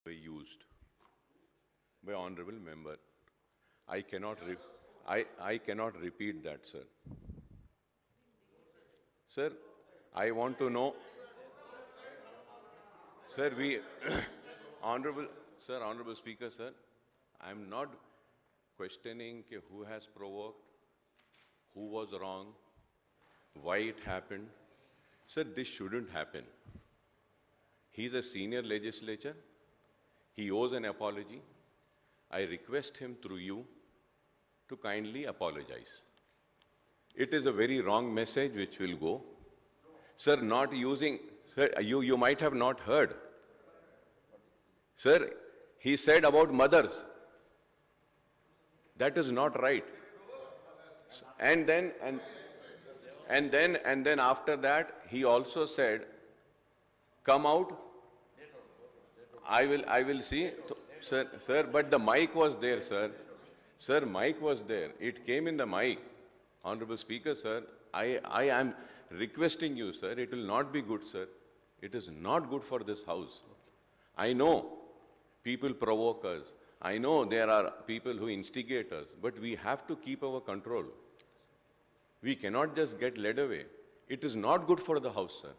were used by honorable member. I cannot repeat that, sir. Sir, I want to know, sir, Honorable Speaker, sir, I am not questioning who has provoked, who was wrong, why it happened. Sir, this shouldn't happen. He's a senior legislator. He owes an apology. I request him through you to kindly apologize. It is a very wrong message which will go. Sir, not using, sir, you might have not heard. Sir, he said about mothers. That is not right. And then after that, he also said, come out. I will see. Sir, but the mic was there, sir. Sir, mic was there. It came in the mic. Honorable Speaker, sir, I am requesting you, sir, it will not be good, sir. It is not good for this house. I know people provoke us. I know there are people who instigate us, but we have to keep our control. We cannot just get led away. It is not good for the house, sir.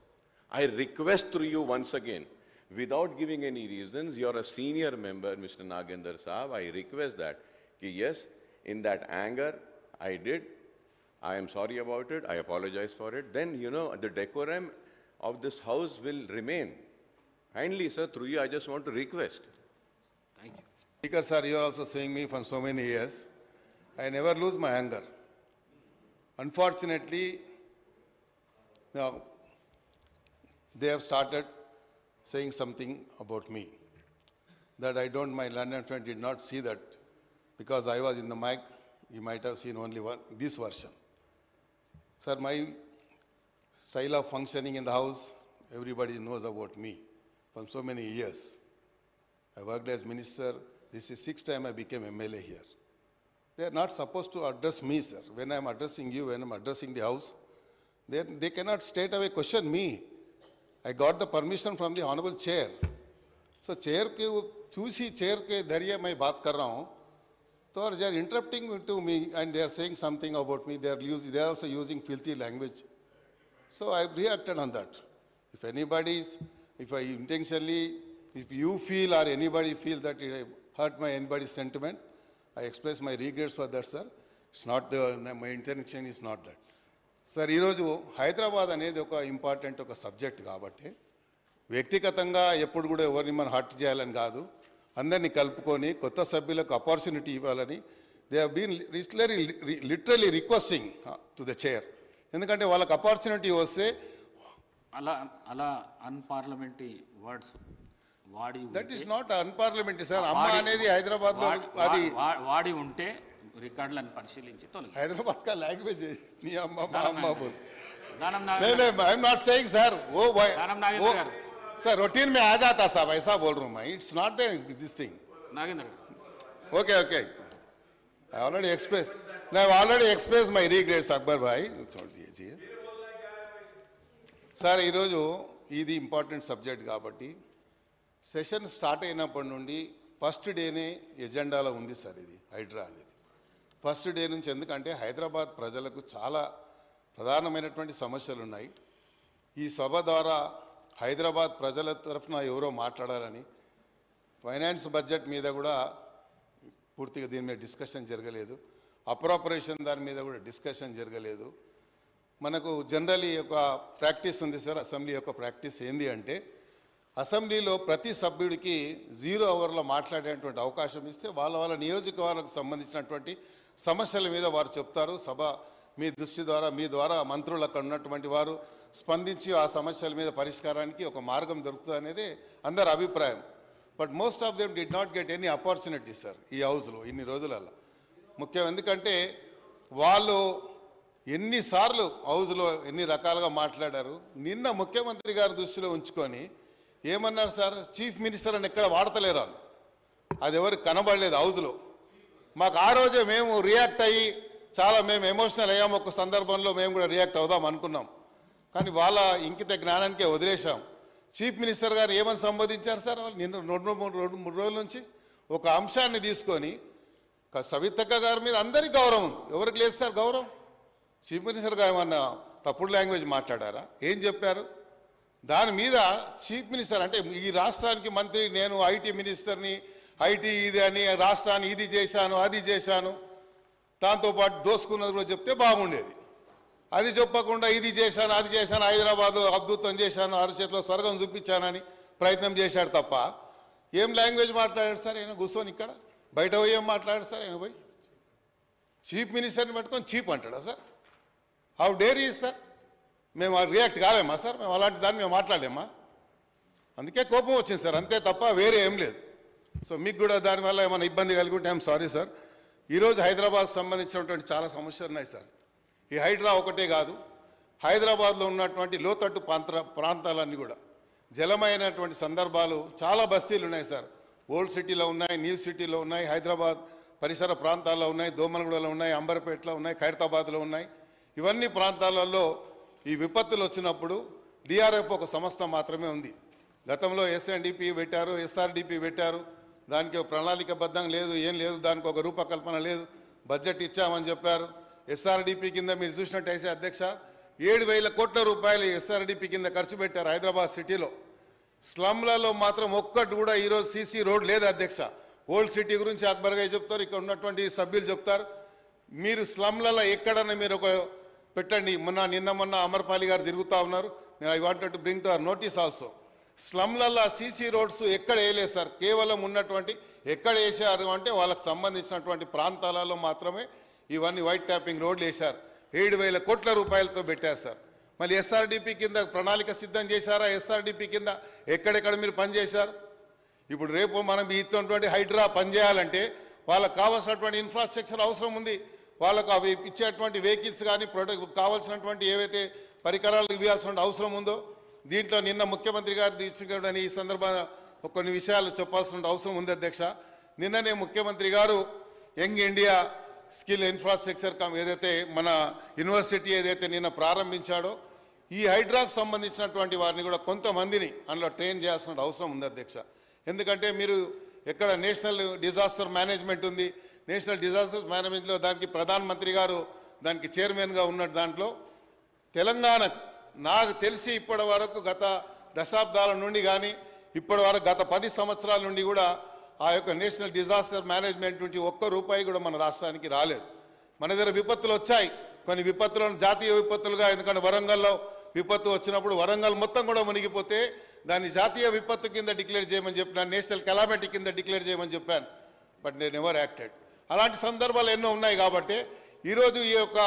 I request through you once again, without giving any reasons, you are a senior member, Mr. Nagendra Saab, I request that, yes, in that anger, I did. I am sorry about it. I apologize for it. Then, the decorum of this house will remain. Kindly, sir, through you, I just want to request. Thank you. Speaker, sir, you are also saying me for so many years. I never lose my anger. Unfortunately, now, they have started saying something about me. That I don't, my London friend did not see that because I was in the mic. You might have seen only this version. Sir, my style of functioning in the house, everybody knows about me from so many years. I worked as minister. This is 6th time I became MLA here. They are not supposed to address me, sir. When I am addressing you, when I am addressing the house, they cannot straight away question me. I got the permission from the honorable chair. So chair ke chusi chair ke dhariye मैं बात कर रहा हूँ. So they are interrupting to me and they are saying something about me. They are also using filthy language. So I reacted on that. If you feel or anybody feel that it hurt anybody's sentiment, I express my regrets for that, sir. It's not my intention is not that. Sir, ఈరోజు హైదరాబాద్ అనేది ఒక important ఒక subject కాబట్టి వ్యక్తిగతంగా ఎప్పుడు కూడా ఎవరిని మనం హర్ట్ చేయాలని కాదు, అందరినీ కలుపుకొని కొత్త సభ్యులకు ఆపర్చునిటీ ఇవ్వాలని they have been literally requesting to the chair. ఎందుకంటే వాళ్ళకి ఆపర్చునిటీ వస్తే అలా అన్పార్లమెంటరీ వర్డ్స్ వాడి that is not unparliamentary sir. అమ్మ అనేది హైదరాబాద్లో అది వాడి ఉంటే రికార్డులను పరిశీలించి తొలగి హైదరాబాద్ కా లాంగ్వేజ్ నీ అమ్మ మా అమ్మ బోల్. దానం I am not saying sir वो नागेंद्र गाరు सर रूटीन में आ जाता साहब, ऐसा बोल रहा हूँ मैं. It's not this thing. Nagendra okay okay I already express my regrets. Akbar भाई छोड़ दीजिए సార్. ఈరోజు ఇది ఇంపార్టెంట్ సబ్జెక్ట్ కాబట్టి సెషన్ స్టార్ట్ అయినప్పటి నుండి ఫస్ట్ డేనే ఎజెండాలో ఉంది సార్ ఇది హైడ్రా అనేది. ఫస్ట్ డే నుంచి, ఎందుకంటే హైదరాబాద్ ప్రజలకు చాలా ప్రధానమైనటువంటి సమస్యలు ఉన్నాయి. ఈ సభ ద్వారా హైదరాబాద్ ప్రజల తరఫున ఎవరో మాట్లాడాలని, ఫైనాన్స్ బడ్జెట్ మీద కూడా పూర్తిగా దీని మీద డిస్కషన్ జరగలేదు, అప్రోపరేషన్ దాని మీద కూడా డిస్కషన్ జరగలేదు. మనకు జనరలీ ఒక ప్రాక్టీస్ ఉంది సార్, అసెంబ్లీ యొక్క ప్రాక్టీస్ ఏంది అంటే అసెంబ్లీలో ప్రతి సభ్యుడికి 0 అవర్లో మాట్లాడేటువంటి అవకాశం ఇస్తే వాళ్ళ నియోజకవర్గాలకు సంబంధించినటువంటి సమస్యల మీద వారు చెప్తారు. సభ మీ దృష్టి ద్వారా, మీ ద్వారా మంత్రులు అక్కడ ఉన్నటువంటి వారు స్పందించి ఆ సమస్యల మీద పరిష్కారానికి ఒక మార్గం దొరుకుతుంది అనేది అందరి అభిప్రాయం. But most of them did not get any opportunity sir ఈ హౌస్లో ఇన్ని రోజులలో. ముఖ్యం ఎందుకంటే వాళ్ళు ఎన్నిసార్లు హౌస్లో ఎన్ని రకాలుగా మాట్లాడారు. నిన్న ముఖ్యమంత్రి గారి దృష్టిలో ఉంచుకొని ఏమన్నారు సార్, చీఫ్ మినిస్టర్ అని ఎక్కడ వాడతలేరు. అది ఎవరికి కనబడలేదు హౌస్లో. మాకు ఆ రోజే మేము రియాక్ట్ అయ్యి చాలా మేము ఎమోషనల్ అయ్యాము. ఒక సందర్భంలో మేము కూడా రియాక్ట్ అవుదాం అనుకున్నాం, కానీ వాళ్ళ ఇంకిత జ్ఞానానికే వదిలేశాం. చీఫ్ మినిస్టర్ గారు ఏమని సంబోధించారు సార్ వాళ్ళు నిన్న రెండు మూడు రోజుల నుంచి ఒక అంశాన్ని తీసుకొని సవితక్క గారి మీద అందరికీ గౌరవం ఉంది, ఎవరికి లేదు సార్ గౌరవం? చీఫ్ మినిస్టర్ గారు ఏమన్నా తప్పుడు లాంగ్వేజ్ మాట్లాడారా? ఏం చెప్పారు? దాని మీద చీఫ్ మినిస్టర్ అంటే ఈ రాష్ట్రానికి మంత్రి, నేను ఐటీ మినిస్టర్ని, ఐటీ ఇది అని రాష్ట్రాన్ని ఇది చేశాను అది చేశాను, దాంతోపాటు దోసుకున్నది కూడా చెప్తే బాగుండేది. అది చెప్పకుండా ఇది చేశాను అది చేశాను, హైదరాబాదు అద్భుతం చేశాను, అరచేతిలో స్వర్గం చూపించానని ప్రయత్నం చేశాడు తప్ప ఏం లాంగ్వేజ్ మాట్లాడాడు సార్ ఆయన కూర్చొని? ఇక్కడ బయట పోయి ఏం మాట్లాడాడు సార్ ఆయన పోయి? చీఫ్ మినిస్టర్ని పెట్టుకొని చీప్ అంటాడా సార్? హౌ డేర్ ఈ సార్? మేము రియాక్ట్ కాలేమా సార్? మేము అలాంటి దాన్ని మేము మాట్లాడలేమా? అందుకే కోపం వచ్చింది సార్, అంతే తప్ప వేరే ఏం లేదు. సో మీకు కూడా దానివల్ల ఏమైనా ఇబ్బంది కలిగి ఉంటే ఐఎమ్ సారీ సార్. ఈరోజు హైదరాబాద్కు సంబంధించినటువంటి చాలా సమస్యలు ఉన్నాయి సార్. ఈ హైడ్రా ఒకటే కాదు, హైదరాబాద్లో ఉన్నటువంటి లోతట్టు ప్రాంతాలన్నీ కూడా జలమైనటువంటి సందర్భాలు చాలా బస్తీలు ఉన్నాయి సార్. ఓల్డ్ సిటీలో ఉన్నాయి, న్యూ సిటీలో ఉన్నాయి, హైదరాబాద్ పరిసర ప్రాంతాల్లో ఉన్నాయి, దోమలగూడలో ఉన్నాయి, అంబర్పేటలో ఉన్నాయి, ఖైరతాబాద్లో ఉన్నాయి. ఇవన్నీ ప్రాంతాలలో ఈ విపత్తులు వచ్చినప్పుడు డిఆర్ఎఫ్ ఒక సంస్థ మాత్రమే ఉంది. గతంలో ఎస్ఎన్డిపి పెట్టారు, ఎస్ఆర్డిపి పెట్టారు, దానికి ఒక ప్రణాళికబద్ధంగా లేదు, ఏం లేదు, దానికి ఒక రూపకల్పన లేదు. బడ్జెట్ ఇచ్చామని చెప్పారు. ఎస్ఆర్డిపి కింద మీరు చూసినట్టయితే అధ్యక్ష 7,000 కోట్ల రూపాయలు ఎస్ఆర్డిపి కింద ఖర్చు పెట్టారు హైదరాబాద్ సిటీలో. స్లమ్లలో మాత్రం ఒక్కటి కూడా ఈరోజు సీసీ రోడ్ లేదు అధ్యక్ష. ఓల్డ్ సిటీ గురించి అక్బర్గా చెప్తారు, ఇక్కడ ఉన్నటువంటి సభ్యులు చెప్తారు. మీరు స్లమ్లలో ఎక్కడన్నా మీరు ఒక పెట్టండి. నిన్న అమర్పాలి గారు తిరుగుతూ ఉన్నారు. నేను I wanted to bring to our notice also. స్లమ్లలో సీసీ రోడ్స్ ఎక్కడ వేయలేదు సార్. కేవలం ఉన్నటువంటి ఎక్కడ వేసారు అంటే వాళ్ళకి సంబంధించినటువంటి ప్రాంతాలలో మాత్రమే ఇవన్నీ వైట్ ట్యాపింగ్ రోడ్లు వేశారు. 7,000 కోట్ల రూపాయలతో పెట్టారు సార్. మళ్ళీ ఎస్ఆర్డిపి కింద ప్రణాళిక సిద్ధం చేశారా? ఎస్ఆర్డిపి కింద ఎక్కడెక్కడ మీరు పనిచేశారు? ఇప్పుడు రేపు మనం ఇచ్చినటువంటి హైడ్రా పనిచేయాలంటే వాళ్ళకు కావాల్సినటువంటి ఇన్ఫ్రాస్ట్రక్చర్ అవసరం ఉంది. వాళ్ళకు అవి ఇచ్చేటువంటి వెహికల్స్ కానీ కావాల్సినటువంటి ఏవైతే పరికరాలు ఇవ్వాల్సిన అవసరం ఉందో. దీంట్లో నిన్న ముఖ్యమంత్రి గారు తీసుకుని ఈ సందర్భంగా కొన్ని విషయాలు చెప్పాల్సిన అవసరం ఉంది అధ్యక్ష. నిన్ననే ముఖ్యమంత్రి గారు యంగ్ ఇండియా స్కిల్ ఇన్ఫ్రాస్ట్రక్చర్ ఏదైతే మన యూనివర్సిటీ ఏదైతే నిన్న ప్రారంభించాడో ఈ హైడ్రాకు సంబంధించినటువంటి వారిని కూడా కొంతమందిని అందులో ట్రైన్ చేయాల్సిన అవసరం ఉంది అధ్యక్ష. ఎందుకంటే మీరు ఎక్కడ నేషనల్ డిజాస్టర్ మేనేజ్మెంట్ ఉంది, నేషనల్ డిజాస్టర్ మేనేజ్మెంట్లో దానికి ప్రధానమంత్రి గారు దానికి చైర్మన్గా ఉన్న దాంట్లో తెలంగాణకు నాకు తెలిసి ఇప్పటి వరకు గత దశాబ్దాల నుండి కానీ ఇప్పటి వరకు గత 10 సంవత్సరాల నుండి కూడా ఆ యొక్క నేషనల్ డిజాస్టర్ మేనేజ్మెంట్ నుంచి ఒక్క రూపాయి కూడా మన రాష్ట్రానికి రాలేదు. మన దగ్గర విపత్తులు వచ్చాయి, కొన్ని విపత్తులను జాతీయ విపత్తులుగా, ఎందుకంటే వరంగల్లో విపత్తు వచ్చినప్పుడు వరంగల్ మొత్తం కూడా మునిగిపోతే దాన్ని జాతీయ విపత్తు కింద డిక్లేర్ చేయమని చెప్పినాను, నేషనల్ కెలామిటీ కింద డిక్లేర్ చేయమని చెప్పాను. But they never acted. అలాంటి సందర్భాలు ఎన్నో ఉన్నాయి. కాబట్టి ఈరోజు ఈ యొక్క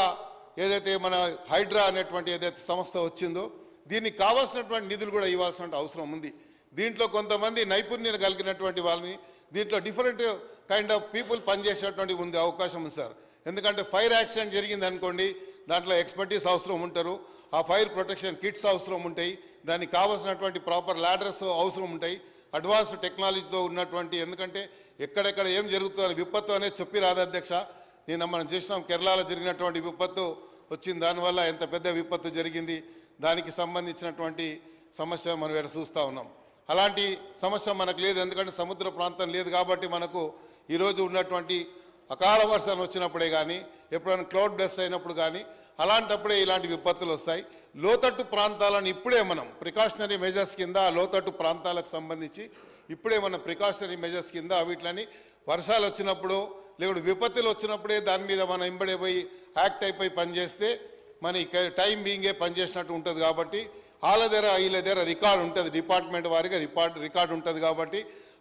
ఏదైతే మన హైడ్రా అనేటువంటి ఏదైతే సంస్థ వచ్చిందో దీనికి కావాల్సినటువంటి నిధులు కూడా ఇవ్వాల్సిన అవసరం ఉంది. దీంట్లో కొంతమంది నైపుణ్యం కలిగినటువంటి వాళ్ళని దీంట్లో డిఫరెంట్ కైండ్ ఆఫ్ పీపుల్ పనిచేసేటువంటి ఉంది అవకాశం ఉంది సార్. ఎందుకంటే ఫైర్ యాక్సిడెంట్ జరిగింది అనుకోండి, దాంట్లో ఎక్స్పర్టీస్ అవసరం ఉంటారు, ఆ ఫైర్ ప్రొటెక్షన్ కిట్స్ అవసరం ఉంటాయి, దానికి కావాల్సినటువంటి ప్రాపర్ లాడర్స్ అవసరం ఉంటాయి, అడ్వాన్స్ టెక్నాలజీతో ఉన్నటువంటి. ఎందుకంటే ఎక్కడెక్కడ ఏం జరుగుతుందని విపత్తు అనేది చెప్పి రాదు అధ్యక్ష. నిన్న మనం చూసినాం కేరళలో జరిగినటువంటి విపత్తు వచ్చింది, దానివల్ల ఎంత పెద్ద విపత్తు జరిగింది, దానికి సంబంధించినటువంటి సమస్య మనం ఎక్కడ చూస్తూ ఉన్నాం. అలాంటి సమస్య మనకు లేదు, ఎందుకంటే సముద్ర ప్రాంతం లేదు. కాబట్టి మనకు ఈరోజు ఉన్నటువంటి అకాల వర్షాలు వచ్చినప్పుడే కానీ ఎప్పుడైనా క్లౌడ్ బ్లెస్ అయినప్పుడు కానీ అలాంటప్పుడే ఇలాంటి విపత్తులు వస్తాయి. లోతట్టు ప్రాంతాలను ఇప్పుడే మనం ప్రికాషనరీ మెజర్స్ కింద లోతట్టు ప్రాంతాలకు సంబంధించి ఇప్పుడే మన ప్రికాషనరీ మెజర్స్ కింద వీటిని వర్షాలు వచ్చినప్పుడు లేకపోతే విపత్తులు వచ్చినప్పుడే దాని మీద మనం ఇంబడిపోయి యాక్ట్ అయిపోయి పనిచేస్తే మన టైం బీయింగే పనిచేసినట్టు ఉంటుంది. కాబట్టి వీళ్ళ దగ్గర రికార్డు ఉంటుంది, డిపార్ట్మెంట్ వారిగా రికార్డు ఉంటుంది. కాబట్టి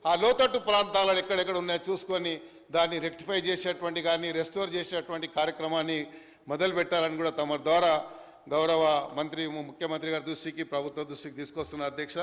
ఆ లోతట్టు ప్రాంతాలను ఎక్కడెక్కడ ఉన్నాయో చూసుకొని దాన్ని రెక్టిఫై చేసేటువంటి కానీ రెస్టోర్ చేసేటువంటి కార్యక్రమాన్ని మొదలు పెట్టాలని కూడా తమ ద్వారా గౌరవ ముఖ్యమంత్రి గారి దృష్టికి ప్రభుత్వ దృష్టికి తీసుకొస్తున్న అధ్యక్ష.